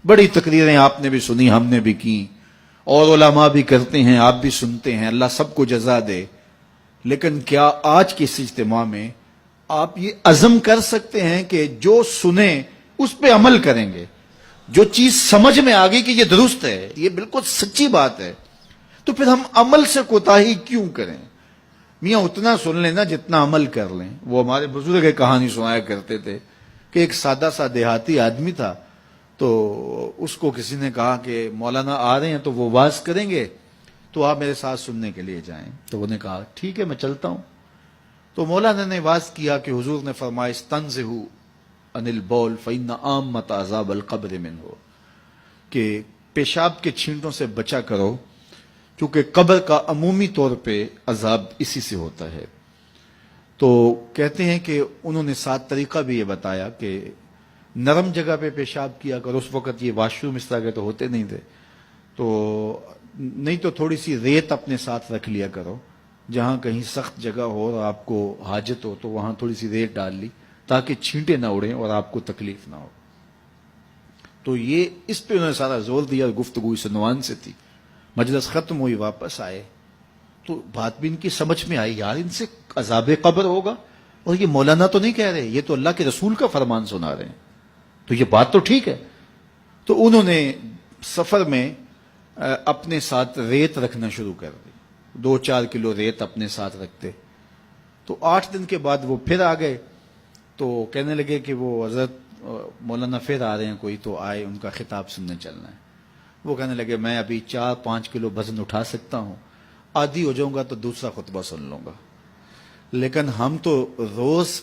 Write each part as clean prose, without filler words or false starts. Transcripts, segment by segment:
بڑی تقریریں آپ نے بھی سنی، ہم نے بھی کی، اور علماء بھی کرتے ہیں، آپ بھی سنتے ہیں، اللہ سب کو جزا دے۔ لیکن کیا آج کے اس اجتماع میں آپ یہ عزم کر سکتے ہیں کہ جو سنیں اس پہ عمل کریں گے؟ جو چیز سمجھ میں آ گئی کہ یہ درست ہے، یہ بالکل سچی بات ہے، تو پھر ہم عمل سے کوتاہی کیوں کریں؟ میاں اتنا سن لیں نا جتنا عمل کر لیں۔ وہ ہمارے بزرگ ایک کہانی سنایا کرتے تھے کہ ایک سادہ سا دیہاتی آدمی تھا، تو اس کو کسی نے کہا کہ مولانا آ رہے ہیں تو وہ واز کریں گے، تو آپ میرے ساتھ سننے کے لیے جائیں۔ تو انہوں نے کہا ٹھیک ہے میں چلتا ہوں۔ تو مولانا نے واز کیا کہ حضور نے فرمایا استنزہوا عن البول فإن عامۃ عذاب القبر منہ، کہ پیشاب کے چھینٹوں سے بچا کرو کیونکہ قبر کا عمومی طور پہ عذاب اسی سے ہوتا ہے۔ تو کہتے ہیں کہ انہوں نے ساتھ طریقہ بھی یہ بتایا کہ نرم جگہ پہ پیشاب کیا کرو۔ اس وقت یہ واش روم اس طرح کے تو ہوتے نہیں تھے، تو نہیں تو تھوڑی سی ریت اپنے ساتھ رکھ لیا کرو، جہاں کہیں سخت جگہ ہو اور آپ کو حاجت ہو تو وہاں تھوڑی سی ریت ڈال لی تاکہ چھینٹے نہ اڑیں اور آپ کو تکلیف نہ ہو۔ تو یہ اس پہ انہوں نے سارا زور دیا، گفتگو اس عنوان سے تھی۔ مجلس ختم ہوئی، واپس آئے تو بات بھی ان کی سمجھ میں آئی، یار ان سے عذاب قبر ہوگا، اور یہ مولانا تو نہیں کہہ رہے، یہ تو اللہ کے رسول کا فرمان سنا رہے ہیں، تو یہ بات تو ٹھیک ہے۔ تو انہوں نے سفر میں اپنے ساتھ ریت رکھنا شروع کر دی، 2-4 کلو ریت اپنے ساتھ رکھتے۔ تو 8 دن کے بعد وہ پھر آ گئے، تو کہنے لگے کہ وہ حضرت مولانا پھر آ رہے ہیں کوئی، تو آئے، ان کا خطاب سننے چلنا ہے۔ وہ کہنے لگے میں ابھی 4-5 کلو وزن اٹھا سکتا ہوں، عادی ہو جاؤں گا تو دوسرا خطبہ سن لوں گا، لیکن ہم تو روز،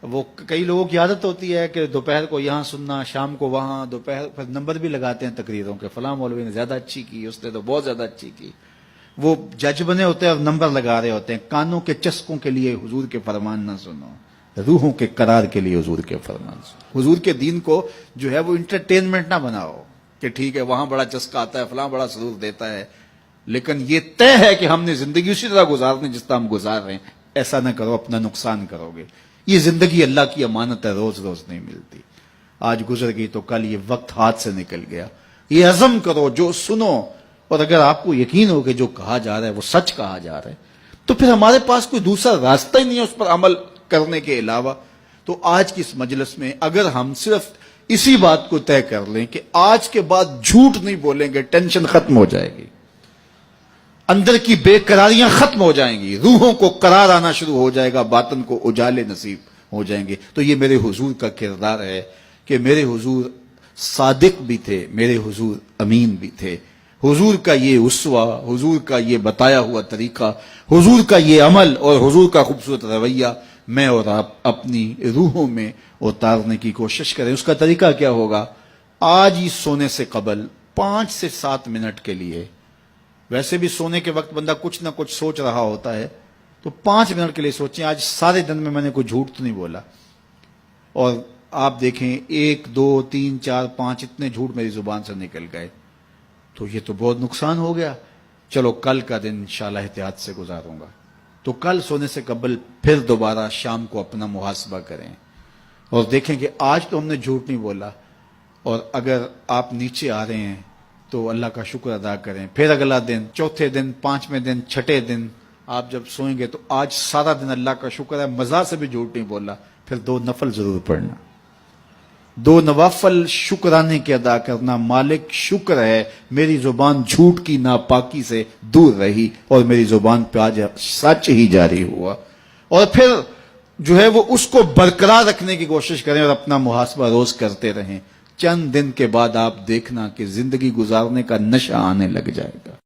وہ کئی لوگوں کی عادت ہوتی ہے کہ دوپہر کو یہاں سننا، شام کو وہاں، دوپہر پھر نمبر بھی لگاتے ہیں تقریروں کے، فلاں مولوی نے زیادہ اچھی کی، اس نے تو بہت زیادہ اچھی کی۔ وہ جج بنے ہوتے ہیں اور نمبر لگا رہے ہوتے ہیں۔ کانوں کے چسکوں کے لیے حضور کے فرمان نہ سنو، روحوں کے قرار کے لیے حضور کے فرمان سنو۔ حضور کے دین کو جو ہے وہ انٹرٹینمنٹ نہ بناؤ کہ ٹھیک ہے وہاں بڑا چسکا آتا ہے، فلاں بڑا سرور دیتا ہے، لیکن یہ طے ہے کہ ہم نے زندگی اسی طرح گزارنی جس طرح ہم گزار رہے ہیں۔ ایسا نہ کرو، اپنا نقصان کرو گے۔ یہ زندگی اللہ کی امانت ہے، روز روز نہیں ملتی، آج گزر گئی تو کل یہ وقت ہاتھ سے نکل گیا۔ یہ عزم کرو، جو سنو، اور اگر آپ کو یقین ہو کہ جو کہا جا رہا ہے وہ سچ کہا جا رہا ہے تو پھر ہمارے پاس کوئی دوسرا راستہ ہی نہیں ہے اس پر عمل کرنے کے علاوہ۔ تو آج کی اس مجلس میں اگر ہم صرف اسی بات کو طے کر لیں کہ آج کے بعد جھوٹ نہیں بولیں گے، ٹینشن ختم ہو جائے گی، اندر کی بے قراریاں ختم ہو جائیں گی، روحوں کو قرار آنا شروع ہو جائے گا، باطن کو اجالے نصیب ہو جائیں گے۔ تو یہ میرے حضور کا کردار ہے کہ میرے حضور صادق بھی تھے، میرے حضور امین بھی تھے۔ حضور کا یہ اسوہ، حضور کا یہ بتایا ہوا طریقہ، حضور کا یہ عمل اور حضور کا خوبصورت رویہ میں اور آپ اپنی روحوں میں اتارنے کی کوشش کریں۔ اس کا طریقہ کیا ہوگا؟ آج ہی سونے سے قبل 5 سے 7 منٹ کے لیے، ویسے بھی سونے کے وقت بندہ کچھ نہ کچھ سوچ رہا ہوتا ہے، تو 5 منٹ کے لیے سوچیں آج سارے دن میں نے کوئی جھوٹ تو نہیں بولا، اور آپ دیکھیں 1 2 3 4 5 اتنے جھوٹ میری زبان سے نکل گئے، تو یہ تو بہت نقصان ہو گیا۔ چلو کل کا دن انشاءاللہ احتیاط سے گزاروں گا۔ تو کل سونے سے قبل پھر دوبارہ شام کو اپنا محاسبہ کریں اور دیکھیں کہ آج تو ہم نے جھوٹ نہیں بولا، اور اگر آپ نیچے آ رہے ہیں تو اللہ کا شکر ادا کریں۔ پھر اگلا دن، چوتھے دن، 5ویں دن، 6ٹھے دن آپ جب سوئیں گے تو آج سارا دن اللہ کا شکر ہے مزاح سے بھی جھوٹ نہیں بولا، پھر 2 نفل ضرور پڑھنا، 2 نوافل شکرانے کے ادا کرنا۔ مالک شکر ہے میری زبان جھوٹ کی ناپاکی سے دور رہی اور میری زبان پہ آج سچ ہی جاری ہوا، اور پھر جو ہے وہ اس کو برقرار رکھنے کی کوشش کریں اور اپنا محاسبہ روز کرتے رہیں۔ چند دن کے بعد آپ دیکھنا کہ زندگی گزارنے کا نشہ آنے لگ جائے گا۔